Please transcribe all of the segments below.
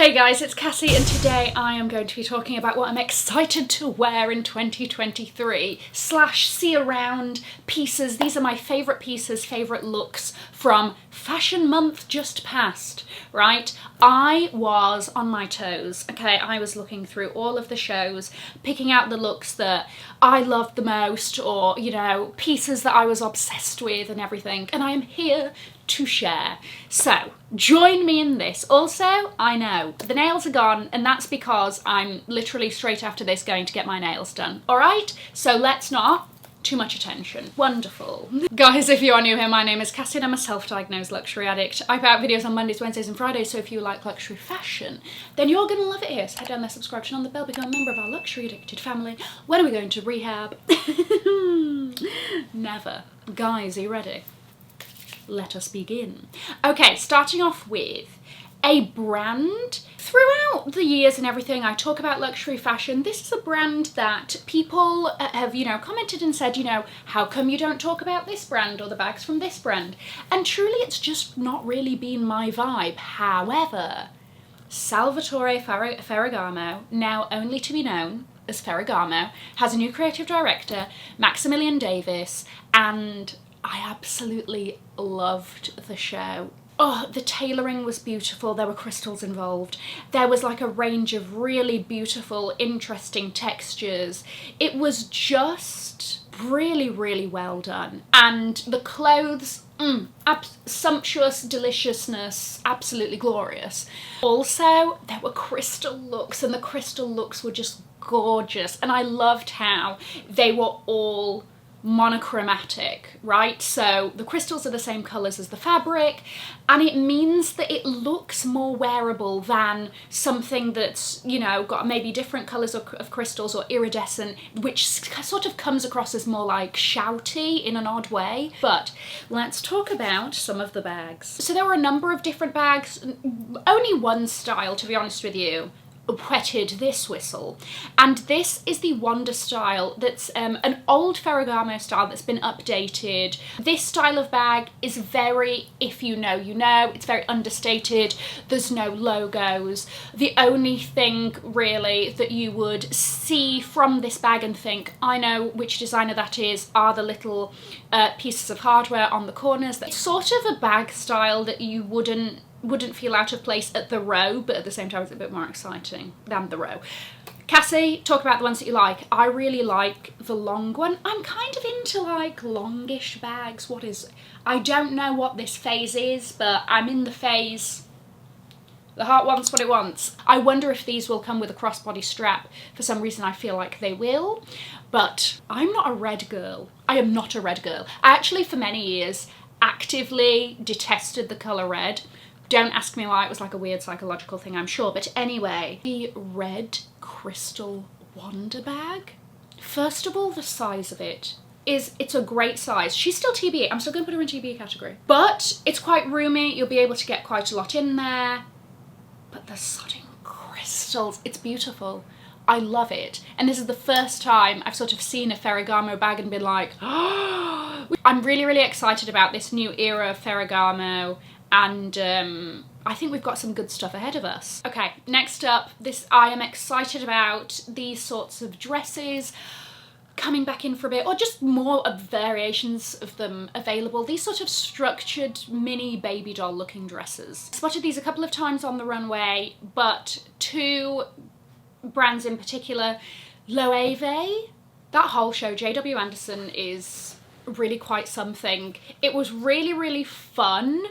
Hey guys, it's Cassie and today I am going to be talking about what I'm excited to wear in 2023 / see around pieces. These are my favourite pieces, favourite looks from Fashion Month just passed, right? I was on my toes, okay? I was looking through all of the shows, picking out the looks that I loved the most or, you know, pieces that I was obsessed with and everything, and I am here to share. So join me in this. Also, I know the nails are gone and that's because I'm literally straight after this going to get my nails done. All right, so let's not too much attention. Wonderful. Guys, if you are new here, my name is Cassie and I'm a self-diagnosed luxury addict. I put out videos on Mondays, Wednesdays and Fridays, so if you like luxury fashion, then you're gonna love it here. So head down there, subscribe, turn on the bell, become a member of our luxury addicted family. When are we going to rehab? Never. Guys, are you ready? Let us begin. Okay, starting off with a brand. Throughout the years and everything, I talk about luxury fashion. This is a brand that people have, you know, commented and said, you know, how come you don't talk about this brand or the bags from this brand? And truly, it's just not really been my vibe. However, Salvatore Ferragamo, now only to be known as Ferragamo, has a new creative director, Maximilian Davis, and I absolutely loved the show. Oh, the tailoring was beautiful. There were crystals involved. There was like a range of really beautiful, interesting textures. It was just really, really well done. And the clothes, sumptuous deliciousness, absolutely glorious. Also, there were crystal looks and the crystal looks were just gorgeous. And I loved how they were all monochromatic, right? So the crystals are the same colours as the fabric, and it means that it looks more wearable than something that's, you know, got maybe different colours of crystals or iridescent, which sort of comes across as more like shouty in an odd way. But let's talk about some of the bags. So there were a number of different bags. Only one style, to be honest with you, whetted this whistle, and this is the Wonder style. That's an old Ferragamo style that's been updated. This style of bag is very, if you know, you know, it's very understated. There's no logos. The only thing really that you would see from this bag and think, I know which designer that is, are the little pieces of hardware on the corners. That's sort of a bag style that you wouldn't feel out of place at the row, but at the same time it's a bit more exciting than the row. Cassie, talk about the ones that you like. I really like the long one. I'm kind of into like longish bags. I don't know what this phase is, but I'm in the phase. The heart wants what it wants. I wonder if these will come with a crossbody strap. For some reason I feel like they will, but I'm not a red girl. I am not a red girl. I actually for many years actively detested the colour red. Don't ask me why, it was like a weird psychological thing, I'm sure. But anyway, the red crystal Wonder bag. First of all, the size of it's a great size. She's still TBE, I'm still gonna put her in TBE category. But it's quite roomy, you'll be able to get quite a lot in there. But the sodding crystals, it's beautiful. I love it. And this is the first time I've sort of seen a Ferragamo bag and been like, oh. I'm really, really excited about this new era of Ferragamo. And I think we've got some good stuff ahead of us. Okay, next up, I am excited about these sorts of dresses coming back in for a bit, or just more of variations of them available. These sort of structured mini baby doll looking dresses. Spotted these a couple of times on the runway, but two brands in particular. Loewe, that whole show, JW Anderson is really quite something. It was really, really fun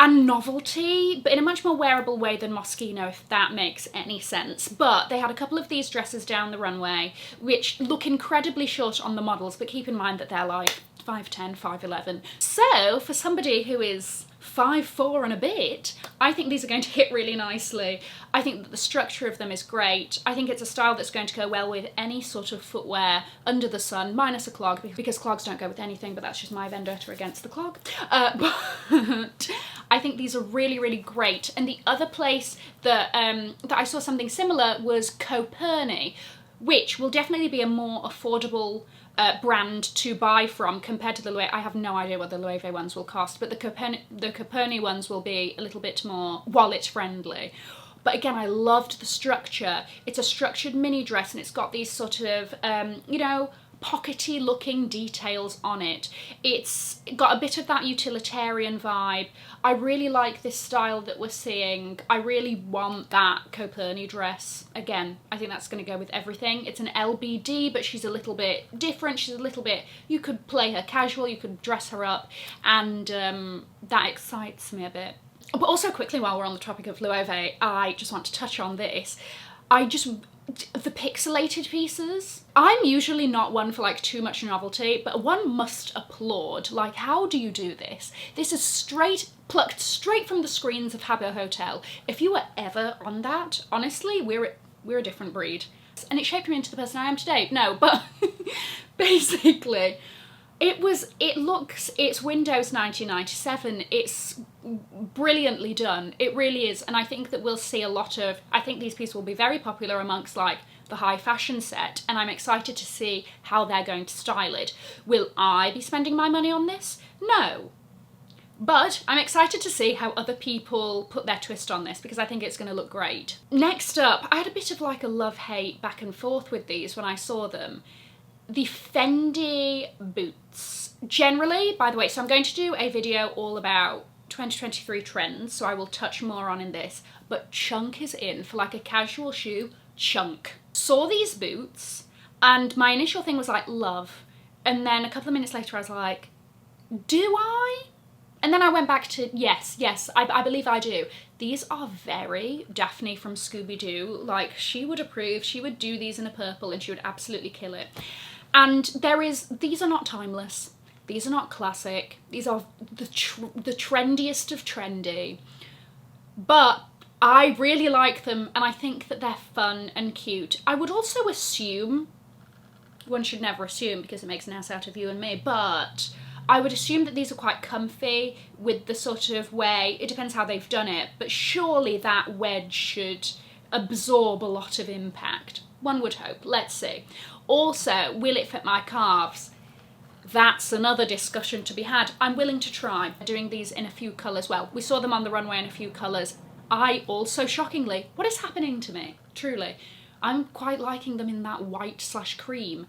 and novelty, but in a much more wearable way than Moschino, if that makes any sense. But they had a couple of these dresses down the runway, which look incredibly short on the models, but keep in mind that they're like 5'10", 5'11". So for somebody who is 5'4" and a bit, I think these are going to hit really nicely. I think that the structure of them is great. I think it's a style that's going to go well with any sort of footwear under the sun, minus a clog, because clogs don't go with anything, but that's just my vendetta against the clog. But I think these are really, really great. And the other place that I saw something similar was Coperni, which will definitely be a more affordable brand to buy from compared to the Loewe. I have no idea what the Loewe ones will cost, but the Coperni ones will be a little bit more wallet friendly. But again, I loved the structure. It's a structured mini dress and it's got these sort of, you know, pockety looking details on it. It's got a bit of that utilitarian vibe. I really like this style that we're seeing. I really want that Coperni dress. Again, I think that's going to go with everything. It's an LBD, but she's a little bit different. She's a little bit, you could play her casual, you could dress her up, and that excites me a bit. But also quickly, while we're on the topic of Loewe, I just want to touch on this. The pixelated pieces. I'm usually not one for like too much novelty, but one must applaud. Like, how do you do this? This is plucked straight from the screens of Habbo Hotel. If you were ever on that, honestly, we're a different breed. And it shaped me into the person I am today. No, but basically, it's Windows 1997. It's brilliantly done. It really is. And I think that we'll see a lot of, I think these pieces will be very popular amongst like the high fashion set, and I'm excited to see how they're going to style it. Will I be spending my money on this? No. But I'm excited to see how other people put their twist on this, because I think it's going to look great. Next up, I had a bit of like a love-hate back and forth with these when I saw them. The Fendi boots. Generally, by the way, so I'm going to do a video all about 2023 trends, so I will touch more on in this, but chunk is in for like a casual shoe, chunk. Saw these boots, and my initial thing was like, love. And then a couple of minutes later I was like, do I? And then I went back to, yes, I believe I do. These are very Daphne from Scooby-Doo. Like, she would approve, she would do these in a purple and she would absolutely kill it. And these are not timeless. These are not classic. These are the trendiest of trendy. But I really like them, and I think that they're fun and cute. I would also assume, one should never assume because it makes an ass out of you and me, but I would assume that these are quite comfy with the sort of way, it depends how they've done it, but surely that wedge should absorb a lot of impact. One would hope. Let's see. Also, will it fit my calves? That's another discussion to be had. I'm willing to try doing these in a few colours. Well, we saw them on the runway in a few colours. I also, shockingly, what is happening to me? Truly, I'm quite liking them in that white/cream.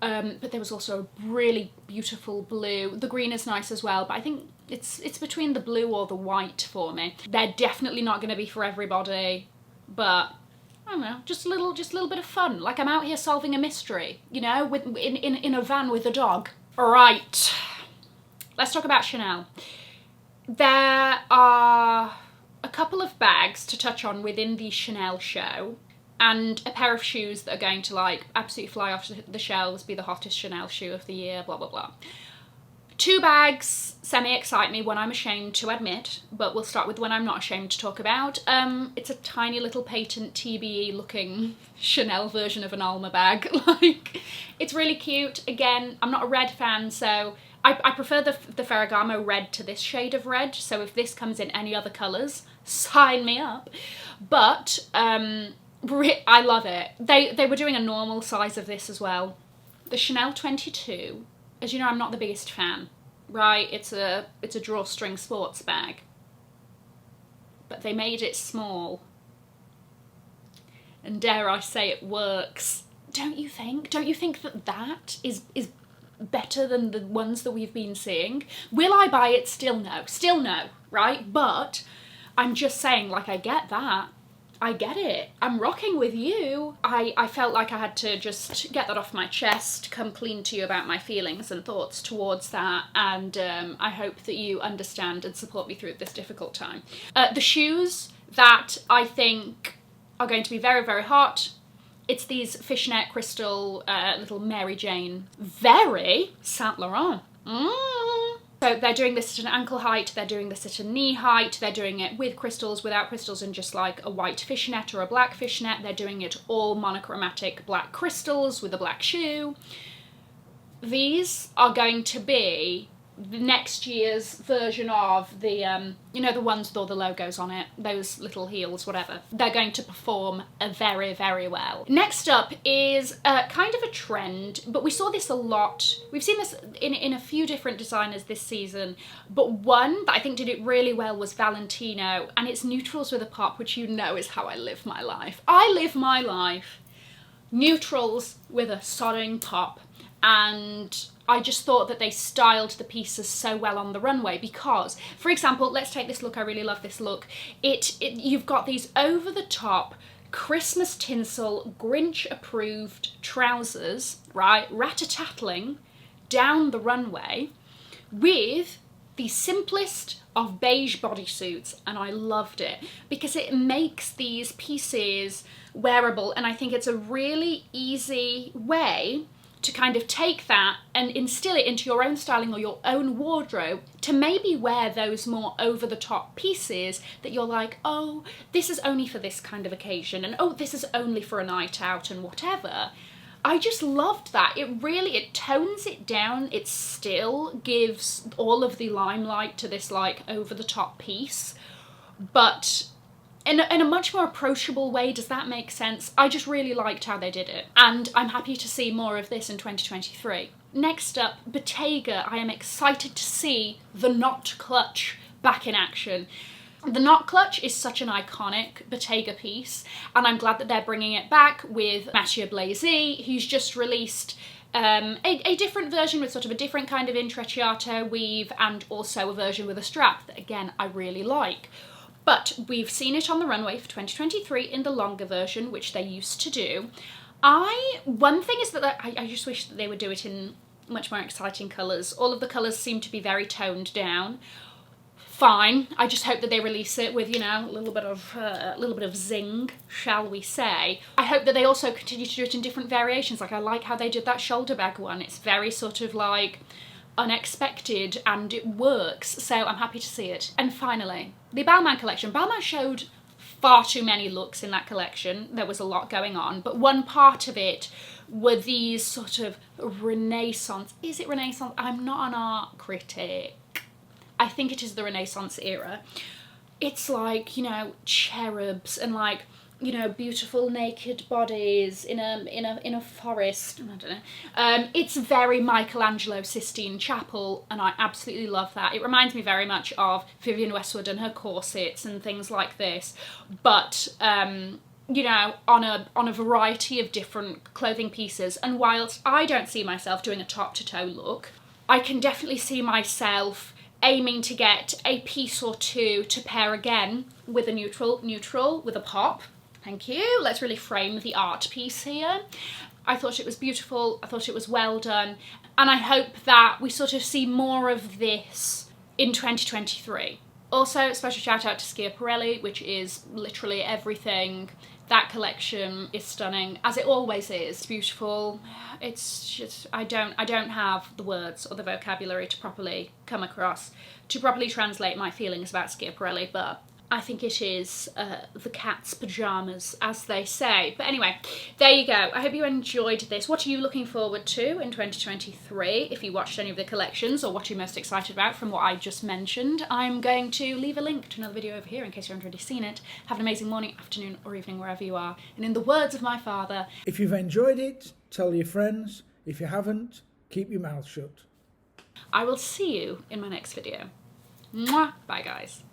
But there was also a really beautiful blue. The green is nice as well, but I think it's between the blue or the white for me. They're definitely not going to be for everybody, but I don't know, just a little bit of fun. Like I'm out here solving a mystery, you know, in a van with a dog. All right, let's talk about Chanel. There are a couple of bags to touch on within the Chanel show, and a pair of shoes that are going to like absolutely fly off the shelves, be the hottest Chanel shoe of the year, blah, blah, blah. Two bags semi-excite me, one I'm ashamed to admit, but we'll start with one I'm not ashamed to talk about. It's a tiny little patent TBE looking Chanel version of an Alma bag. Like, it's really cute. Again, I'm not a red fan, so I prefer the Ferragamo red to this shade of red, so if this comes in any other colours, sign me up. But I love it. They were doing a normal size of this as well. The Chanel 22, as you know, I'm not the biggest fan, right? It's a drawstring sports bag, but they made it small, and dare I say it works. Don't you think? Don't you think that is better than the ones that we've been seeing? Will I buy it? Still no, right? But I'm just saying, like, I get that. I get it. I'm rocking with you. I felt like I had to just get that off my chest, come clean to you about my feelings and thoughts towards that, and I hope that you understand and support me through this difficult time. The shoes that I think are going to be very, very hot, it's these fishnet crystal little Mary Jane. Very Saint Laurent. So they're doing this at an ankle height, they're doing this at a knee height, they're doing it with crystals, without crystals, and just like a white fishnet or a black fishnet. They're doing it all monochromatic black crystals with a black shoe. These are going to be next year's version of the, you know, the ones with all the logos on it, those little heels, whatever. They're going to perform very, very well. Next up is kind of a trend, but we saw this a lot. We've seen this in a few different designers this season, but one that I think did it really well was Valentino, and it's neutrals with a pop, which you know is how I live my life. I live my life neutrals with a sodding pop, and I just thought that they styled the pieces so well on the runway because, for example, let's take this look. I really love this look. You've got these over-the-top Christmas tinsel, Grinch-approved trousers, right, rat-a-tattling down the runway with the simplest of beige bodysuits, and I loved it because it makes these pieces wearable, and I think it's a really easy way to kind of take that and instill it into your own styling or your own wardrobe to maybe wear those more over-the-top pieces that you're like, oh, this is only for this kind of occasion, and oh, this is only for a night out and whatever. I just loved that. It tones it down. It still gives all of the limelight to this like over-the-top piece, but in a much more approachable way. Does that make sense? I just really liked how they did it, and I'm happy to see more of this in 2023. Next up, Bottega. I am excited to see the knot clutch back in action. The knot clutch is such an iconic Bottega piece, and I'm glad that they're bringing it back with Mathieu Blazy, who's just released a different version with sort of a different kind of intrecciato weave, and also a version with a strap that, again, I really like. But we've seen it on the runway for 2023 in the longer version, which they used to do. One thing is that I just wish that they would do it in much more exciting colours. All of the colours seem to be very toned down. Fine. I just hope that they release it with, you know, a little bit of zing, shall we say. I hope that they also continue to do it in different variations. Like, I like how they did that shoulder bag one. It's very sort of like unexpected and it works, so I'm happy to see it. And finally, the Balmain collection. Balmain showed far too many looks in that collection. There was a lot going on, but one part of it were these sort of Renaissance. Is it Renaissance? I'm not an art critic. I think it is the Renaissance era. It's like, you know, cherubs and like, you know, beautiful naked bodies in a forest. I don't know. It's very Michelangelo Sistine Chapel, and I absolutely love that. It reminds me very much of Vivienne Westwood and her corsets and things like this, but you know, on a variety of different clothing pieces. And whilst I don't see myself doing a top to toe look, I can definitely see myself aiming to get a piece or two to pair again with a neutral with a pop. Thank you. Let's really frame the art piece here. I thought it was beautiful. I thought it was well done. And I hope that we sort of see more of this in 2023. Also, special shout out to Schiaparelli, which is literally everything. That collection is stunning, as it always is. It's beautiful. It's just, I don't have the words or the vocabulary to properly come across, to properly translate my feelings about Schiaparelli, but I think it is the cat's pyjamas, as they say. But anyway, there you go. I hope you enjoyed this. What are you looking forward to in 2023? If you watched any of the collections, or what you're most excited about from what I just mentioned, I'm going to leave a link to another video over here in case you haven't already seen it. Have an amazing morning, afternoon, or evening, wherever you are. And in the words of my father, if you've enjoyed it, tell your friends. If you haven't, keep your mouth shut. I will see you in my next video. Mwah! Bye, guys.